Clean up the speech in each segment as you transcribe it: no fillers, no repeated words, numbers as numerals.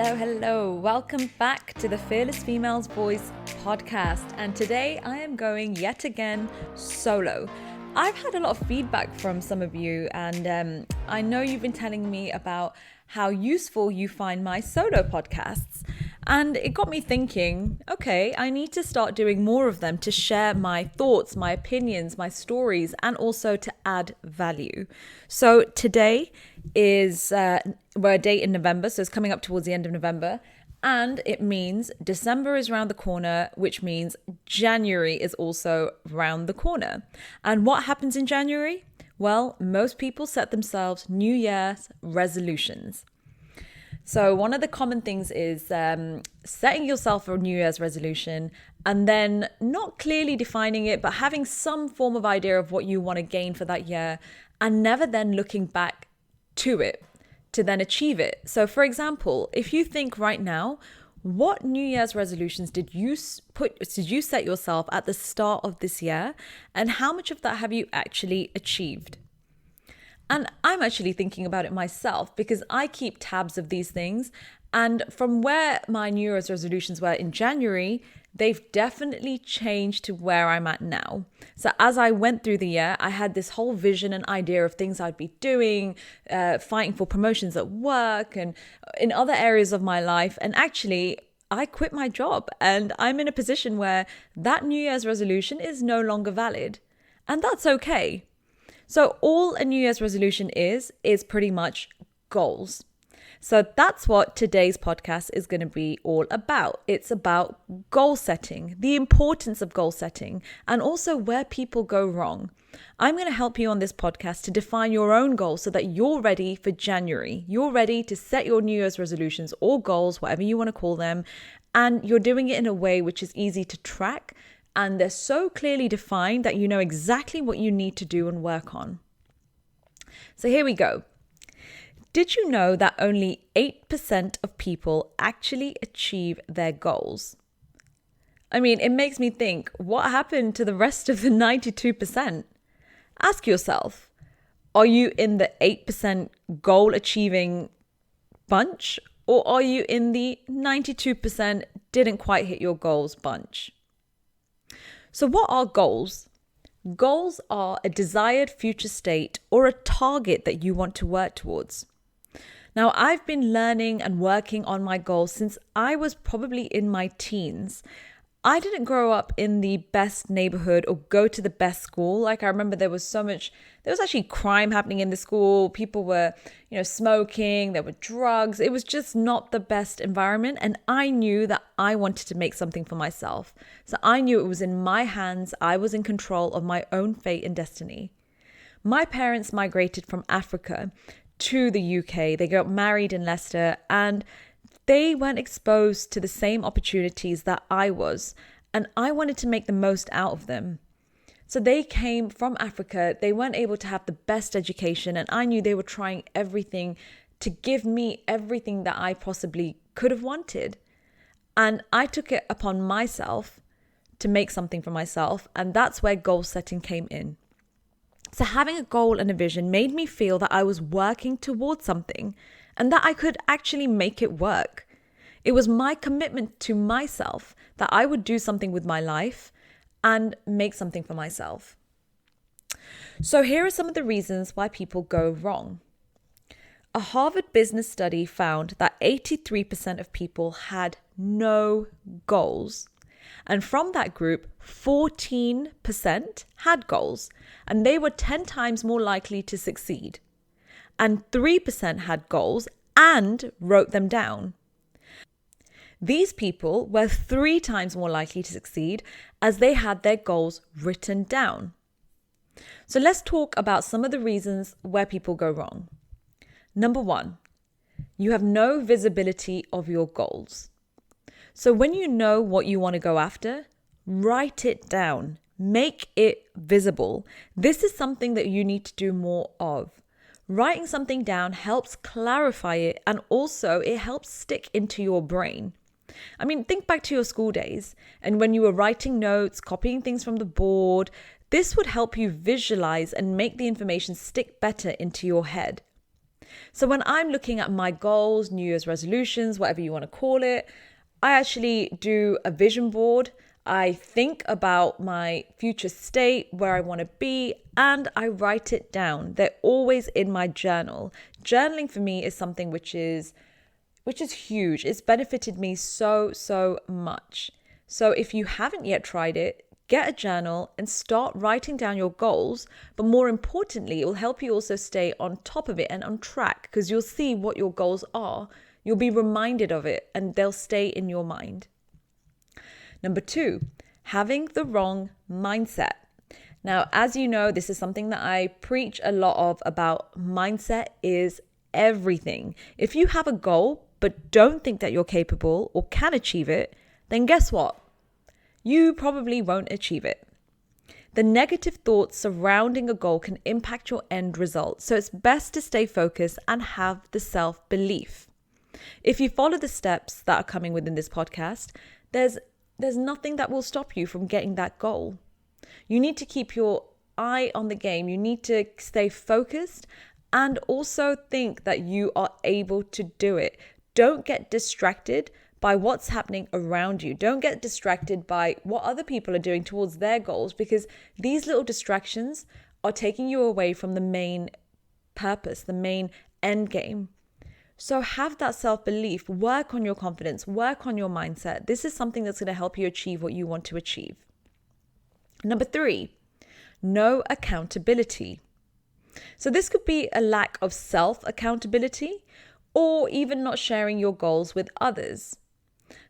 Hello. Welcome back to the Fearless Females Voice podcast. And today I am going yet again solo. I've had a lot of feedback from some of you, and I know you've been telling me about how useful you find my solo podcasts. And it got me thinking, okay, I need to start doing more of them to share my thoughts, my opinions, my stories, and also to add value. So today is, we're a date in November, so it's coming up towards the end of November. And it means December is around the corner, which means January is also around the corner. And what happens in January? Well, most people set themselves New Year's resolutions. So one of the common things is setting yourself a New Year's resolution and then not clearly defining it, but having some form of idea of what you want to gain for that year and never then looking back to it to then achieve it. So for example, if you think right now, what New Year's resolutions did you set yourself at the start of this year, and how much of that have you actually achieved? And I'm actually thinking about it myself because I keep tabs of these things. And from where my New Year's resolutions were in January, they've definitely changed to where I'm at now. So as I went through the year, I had this whole vision and idea of things I'd be doing, fighting for promotions at work and in other areas of my life. And actually, I quit my job and I'm in a position where that New Year's resolution is no longer valid. And that's okay. So all a New Year's resolution is pretty much goals. So that's what today's podcast is going to be all about. It's about goal setting, the importance of goal setting, and also where people go wrong. I'm going to help you on this podcast to define your own goals so that you're ready for January. You're ready to set your New Year's resolutions or goals, whatever you want to call them, and you're doing it in a way which is easy to track. And they're so clearly defined that you know exactly what you need to do and work on. So here we go. Did you know that only 8% of people actually achieve their goals? I mean, it makes me think, what happened to the rest of the 92%? Ask yourself, are you in the 8% goal achieving bunch, or are you in the 92% didn't quite hit your goals bunch? So what are goals? Goals are a desired future state or a target that you want to work towards. Now, I've been learning and working on my goals since I was probably in my teens. I didn't grow up in the best neighborhood or go to the best school. Like I remember there was actually crime happening in the school. People were, smoking, there were drugs. It was just not the best environment. And I knew that I wanted to make something for myself. So I knew it was in my hands. I was in control of my own fate and destiny. My parents migrated from Africa to the UK. They got married in Leicester and they weren't exposed to the same opportunities that I was, and I wanted to make the most out of them. So they came from Africa. They weren't able to have the best education, and I knew they were trying everything to give me everything that I possibly could have wanted. And I took it upon myself to make something for myself, and that's where goal setting came in. So having a goal and a vision made me feel that I was working towards something and that I could actually make it work. It was my commitment to myself that I would do something with my life and make something for myself. So here are some of the reasons why people go wrong. A Harvard business study found that 83% of people had no goals. And from that group, 14% had goals, and they were 10 times more likely to succeed. And 3% had goals and wrote them down. These people were 3 times more likely to succeed as they had their goals written down. So let's talk about some of the reasons where people go wrong. Number 1, you have no visibility of your goals. So when you know what you want to go after, write it down, make it visible. This is something that you need to do more of. Writing something down helps clarify it, and also it helps stick into your brain. I mean, think back to your school days and when you were writing notes, copying things from the board. This would help you visualize and make the information stick better into your head. So when I'm looking at my goals, New Year's resolutions, whatever you want to call it, I actually do a vision board. I think about my future state, where I want to be, and I write it down. They're always in my journal. Journaling for me is something which is huge. It's benefited me so much. So if you haven't yet tried it, get a journal and start writing down your goals. But more importantly, it will help you also stay on top of it and on track, because you'll see what your goals are. You'll be reminded of it and they'll stay in your mind. Number 2, having the wrong mindset. Now, as you know, this is something that I preach a lot of about. Mindset is everything. If you have a goal but don't think that you're capable or can achieve it, then guess what? You probably won't achieve it. The negative thoughts surrounding a goal can impact your end result, so it's best to stay focused and have the self-belief. If you follow the steps that are coming within this podcast, there's nothing that will stop you from getting that goal. You need to keep your eye on the game. You need to stay focused and also think that you are able to do it. Don't get distracted by what's happening around you. Don't get distracted by what other people are doing towards their goals, because these little distractions are taking you away from the main purpose, the main end game. So have that self-belief, work on your confidence, work on your mindset. This is something that's going to help you achieve what you want to achieve. Number 3, no accountability. So this could be a lack of self-accountability or even not sharing your goals with others.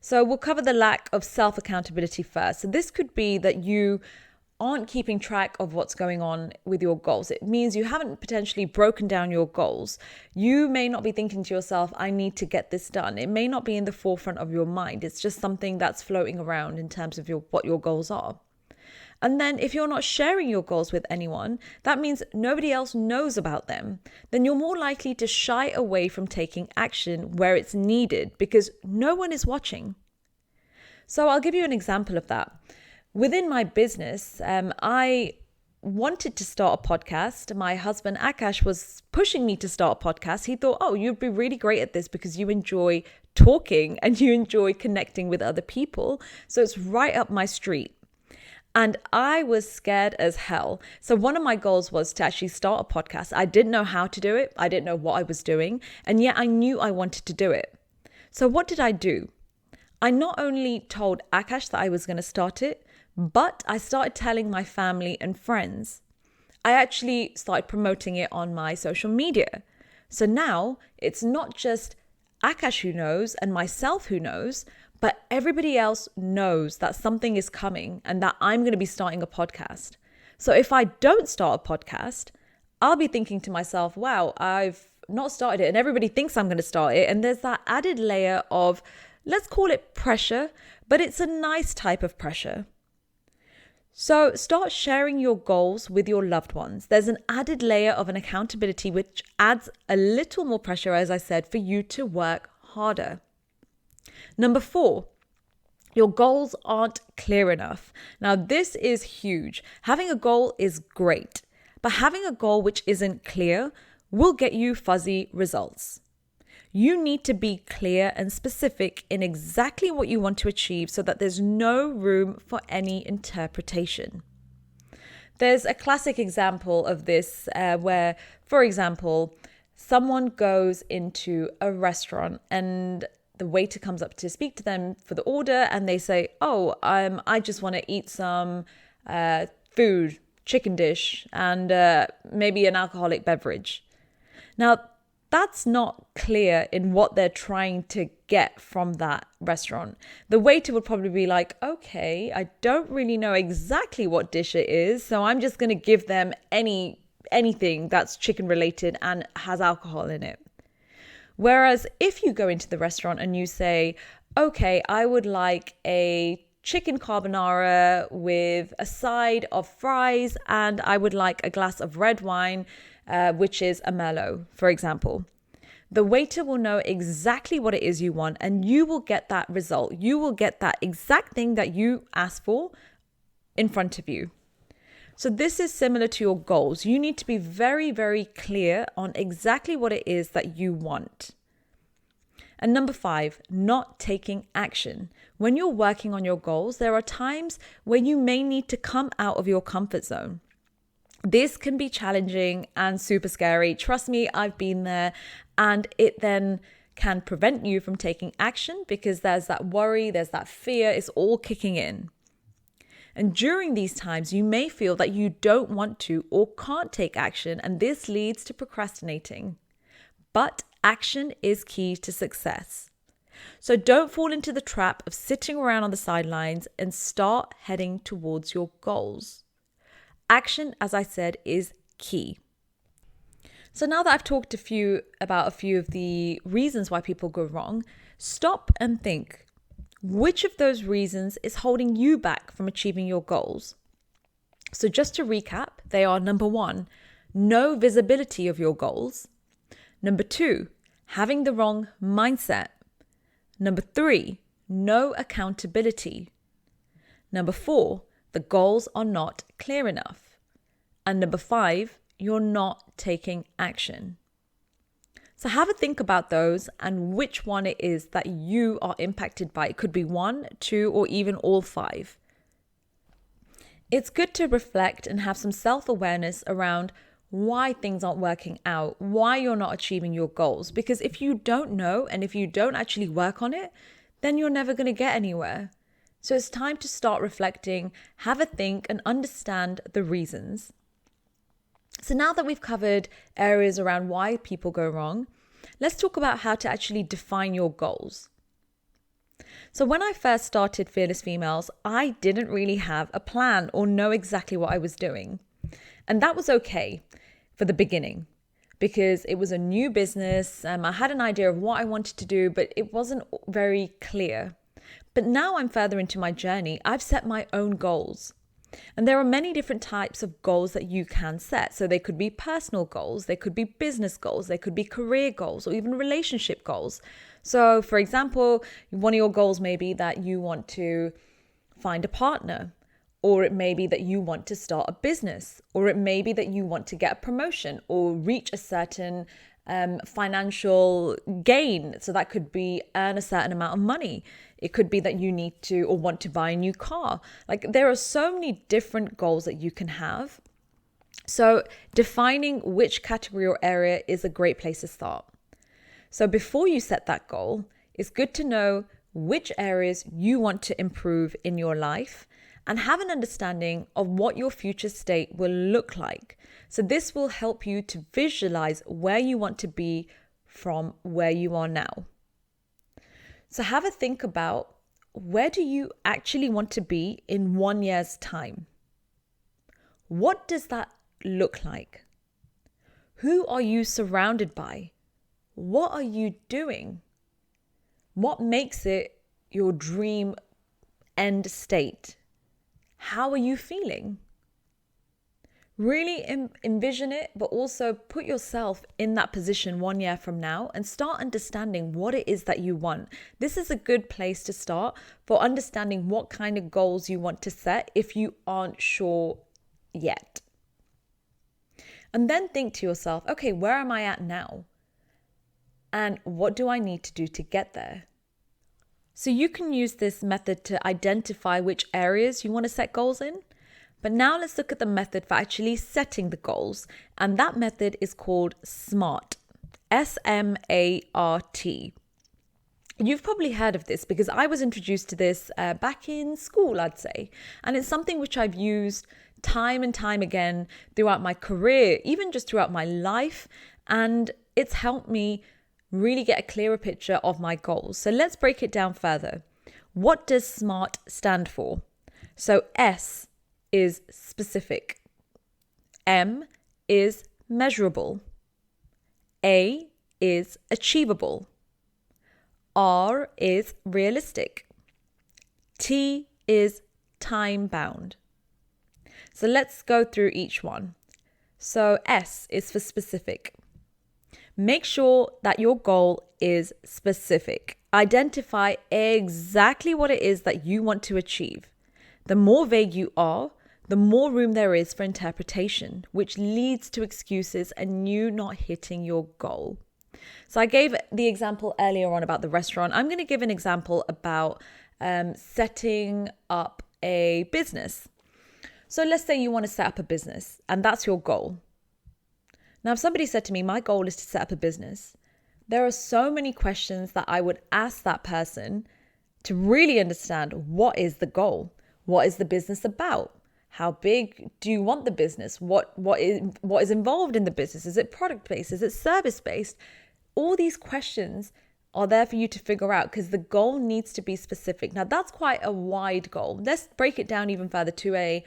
So we'll cover the lack of self-accountability first. So this could be that you aren't keeping track of what's going on with your goals. It means you haven't potentially broken down your goals. You may not be thinking to yourself, I need to get this done. It may not be in the forefront of your mind. It's just something that's floating around in terms of what your goals are. And then if you're not sharing your goals with anyone, that means nobody else knows about them. Then you're more likely to shy away from taking action where it's needed because no one is watching. So I'll give you an example of that. Within my business, I wanted to start a podcast. My husband Akash was pushing me to start a podcast. He thought, oh, you'd be really great at this because you enjoy talking and you enjoy connecting with other people. So it's right up my street. And I was scared as hell. So one of my goals was to actually start a podcast. I didn't know how to do it. I didn't know what I was doing. And yet I knew I wanted to do it. So what did I do? I not only told Akash that I was going to start it, but I started telling my family and friends. I actually started promoting it on my social media. So now it's not just Akash who knows and myself who knows, but everybody else knows that something is coming and that I'm going to be starting a podcast. So if I don't start a podcast, I'll be thinking to myself, wow, I've not started it and everybody thinks I'm going to start it. And there's that added layer of, let's call it pressure, but it's a nice type of pressure. So start sharing your goals with your loved ones. There's an added layer of an accountability which adds a little more pressure, as I said, for you to work harder. Number 4, your goals aren't clear enough. Now, this is huge. Having a goal is great, but having a goal which isn't clear will get you fuzzy results. You need to be clear and specific in exactly what you want to achieve so that there's no room for any interpretation. There's a classic example of this where, for example, someone goes into a restaurant and the waiter comes up to speak to them for the order and they say, oh, I just want to eat some food, chicken dish, and maybe an alcoholic beverage. Now, that's not clear in what they're trying to get from that restaurant. The waiter would probably be like, okay, I don't really know exactly what dish it is, so I'm just going to give them anything that's chicken related and has alcohol in it. Whereas if you go into the restaurant and you say, okay, I would like a chicken carbonara with a side of fries and I would like a glass of red wine, which is a Merlot, for example. The waiter will know exactly what it is you want and you will get that result. You will get that exact thing that you asked for in front of you. So this is similar to your goals. You need to be very, very clear on exactly what it is that you want. And number 5, not taking action. When you're working on your goals, there are times where you may need to come out of your comfort zone. This can be challenging and super scary. Trust me, I've been there, and it then can prevent you from taking action because there's that worry, there's that fear, it's all kicking in. And during these times, you may feel that you don't want to or can't take action, and this leads to procrastinating. But action is key to success. So don't fall into the trap of sitting around on the sidelines and start heading towards your goals. Action, as I said, is key. So now that I've talked about a few of the reasons why people go wrong, stop and think. Which of those reasons is holding you back from achieving your goals? So just to recap, they are: number 1, no visibility of your goals. Number 2, having the wrong mindset. Number 3, no accountability. Number 4, the goals are not clear enough. And number 5, you're not taking action. So have a think about those and which one it is that you are impacted by. It could be 1, 2, or even all 5. It's good to reflect and have some self-awareness around why things aren't working out, why you're not achieving your goals. Because if you don't know and if you don't actually work on it, then you're never going to get anywhere. So it's time to start reflecting, have a think, and understand the reasons. So now that we've covered areas around why people go wrong, let's talk about how to actually define your goals. So when I first started Fearless Females, I didn't really have a plan or know exactly what I was doing. And that was okay for the beginning because it was a new business. I had an idea of what I wanted to do, but it wasn't very clear. But now I'm further into my journey. I've set my own goals. And there are many different types of goals that you can set. So they could be personal goals, they could be business goals, they could be career goals, or even relationship goals. So for example, one of your goals may be that you want to find a partner, or it may be that you want to start a business, or it may be that you want to get a promotion or reach a certain financial gain. So that could be earn a certain amount of money. It could be that you need to or want to buy a new car. Like there are so many different goals that you can have. So defining which category or area is a great place to start. So before you set that goal, it's good to know which areas you want to improve in your life and have an understanding of what your future state will look like. So this will help you to visualize where you want to be from where you are now. So have a think about, where do you actually want to be in 1 year's time? What does that look like? Who are you surrounded by? What are you doing? What makes it your dream end state? How are you feeling? Really envision it, but also put yourself in that position 1 year from now and start understanding what it is that you want. This is a good place to start for understanding what kind of goals you want to set if you aren't sure yet. And then think to yourself, okay, where am I at now? And what do I need to do to get there? So you can use this method to identify which areas you want to set goals in. But now let's look at the method for actually setting the goals. And that method is called SMART. S-M-A-R-T. You've probably heard of this because I was introduced to this back in school, I'd say. And it's something which I've used time and time again throughout my career, even just throughout my life. And it's helped me really get a clearer picture of my goals. So let's break it down further. What does SMART stand for? So S is specific. M is measurable. A is achievable. R is realistic. T is time bound. So let's go through each one. So S is for specific. Make sure that your goal is specific. Identify exactly what it is that you want to achieve. The more vague you are, the more room there is for interpretation, which leads to excuses and you not hitting your goal. So I gave the example earlier on about the restaurant. I'm going to give an example about setting up a business. So let's say you want to set up a business and that's your goal. Now, if somebody said to me, my goal is to set up a business, there are so many questions that I would ask that person to really understand what is the goal? What is the business about? How big do you want the business? What is involved in the business? Is it product-based? Is it service-based? All these questions are there for you to figure out because the goal needs to be specific. Now, that's quite a wide goal. Let's break it down even further to a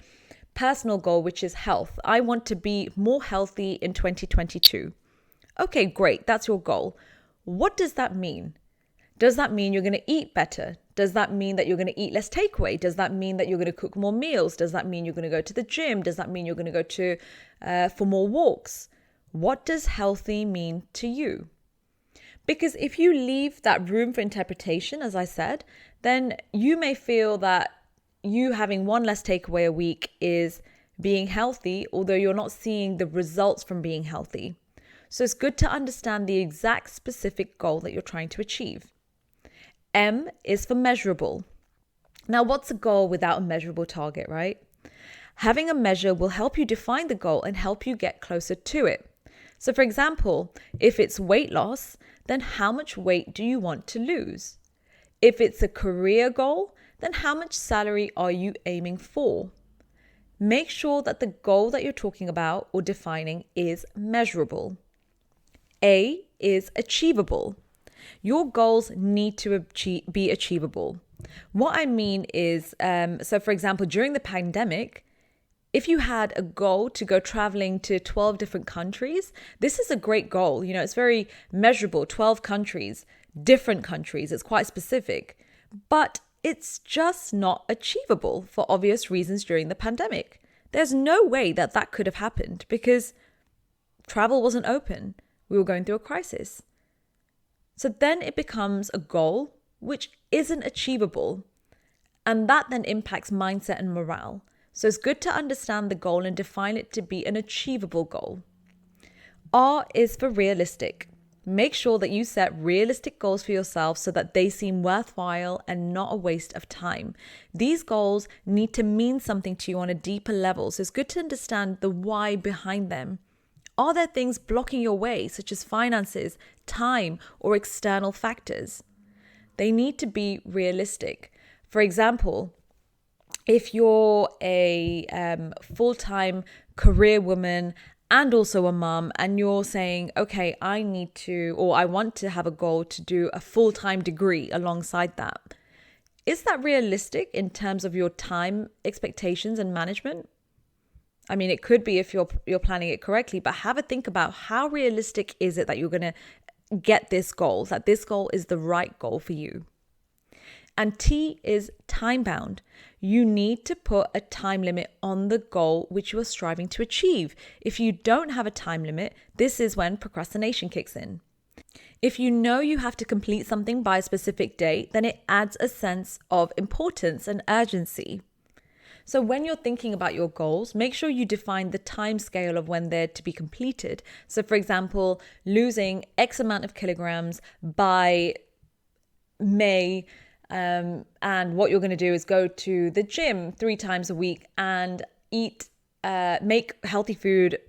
personal goal, which is health. I want to be more healthy in 2022. Okay, great. That's your goal. What does that mean? Does that mean you're going to eat better? Does that mean that you're going to eat less takeaway? Does that mean that you're going to cook more meals? Does that mean you're going to go to the gym? Does that mean you're going to go to for more walks? What does healthy mean to you? Because if you leave that room for interpretation, as I said, then you may feel that you having one less takeaway a week is being healthy, although you're not seeing the results from being healthy. So it's good to understand the exact specific goal that you're trying to achieve. M is for measurable. Now, what's a goal without a measurable target, right? Having a measure will help you define the goal and help you get closer to it. So for example, if it's weight loss, then how much weight do you want to lose? If it's a career goal, then how much salary are you aiming for? Make sure that the goal that you're talking about or defining is measurable. A is achievable. Your goals need to be achievable. What I mean is, so for example, during the pandemic, if you had a goal to go traveling to 12 different countries, this is a great goal. You know, it's very measurable, 12 countries, different countries. It's quite specific, but it's just not achievable for obvious reasons during the pandemic. There's no way that that could have happened because travel wasn't open. We were going through a crisis. So then it becomes a goal which isn't achievable. And that then impacts mindset and morale. So it's good to understand the goal and define it to be an achievable goal. R is for realistic. Make sure that you set realistic goals for yourself so that they seem worthwhile and not a waste of time. These goals need to mean something to you on a deeper level. So it's good to understand the why behind them. Are there things blocking your way, such as finances, time, or external factors? They need to be realistic. For example, if you're a full-time career woman and also a mom, and you're saying, okay, I want to have a goal to do a full-time degree alongside that. Is that realistic in terms of your time expectations and management? I mean, it could be if you're planning it correctly, but have a think about how realistic is it that you're going to get this goal, that this goal is the right goal for you. And T is time bound. You need to put a time limit on the goal which you are striving to achieve. If you don't have a time limit, this is when procrastination kicks in. If you know you have to complete something by a specific date, then it adds a sense of importance and urgency. So when you're thinking about your goals, make sure you define the time scale of when they're to be completed. So for example, losing X amount of kilograms by May, and what you're going to do is go to the gym 3 times a week and make healthy food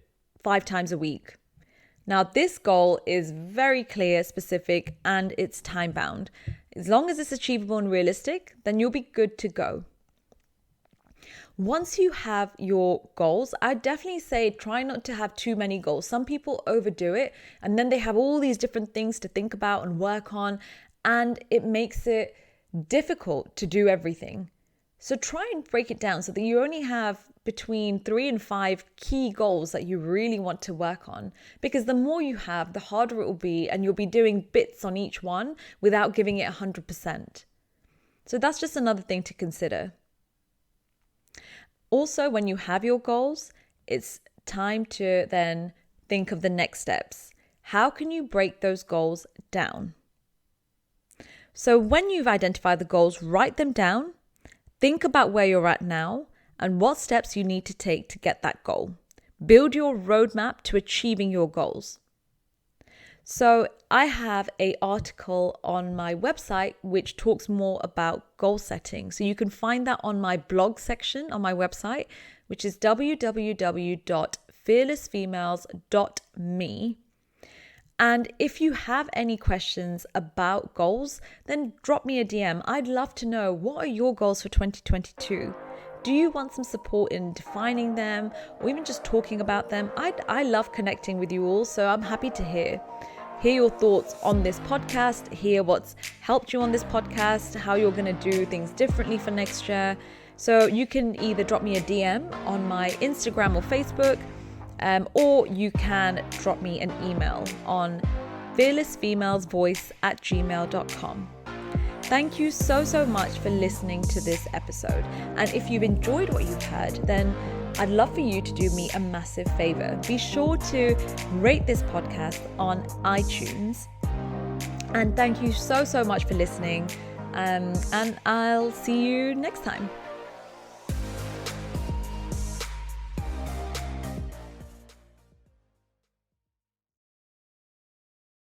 5 times a week. Now, this goal is very clear, specific, and it's time bound. As long as it's achievable and realistic, then you'll be good to go. Once you have your goals, I definitely say try not to have too many goals. Some people overdo it and then they have all these different things to think about and work on, and it makes it difficult to do everything. So try and break it down so that you only have between 3 and 5 key goals that you really want to work on. Because the more you have, the harder it will be, and you'll be doing bits on each one without giving it 100%. So that's just another thing to consider. Also, when you have your goals, it's time to then think of the next steps. How can you break those goals down? So when you've identified the goals, write them down, think about where you're at now, and what steps you need to take to get that goal. Build your roadmap to achieving your goals. So I have an article on my website which talks more about goal setting. So you can find that on my blog section on my website, which is www.fearlessfemales.me. And if you have any questions about goals, then drop me a DM. I'd love to know, what are your goals for 2022? Do you want some support in defining them or even just talking about them? I love connecting with you all, so I'm happy to hear your thoughts on this podcast, hear what's helped you on this podcast, how you're going to do things differently for next year. So you can either drop me a DM on my Instagram or Facebook, or you can drop me an email on fearlessfemalesvoice@gmail.com. Thank you so much for listening to this episode. And if you've enjoyed what you've heard, then I'd love for you to do me a massive favor. Be sure to rate this podcast on iTunes. And thank you so much for listening. And I'll see you next time.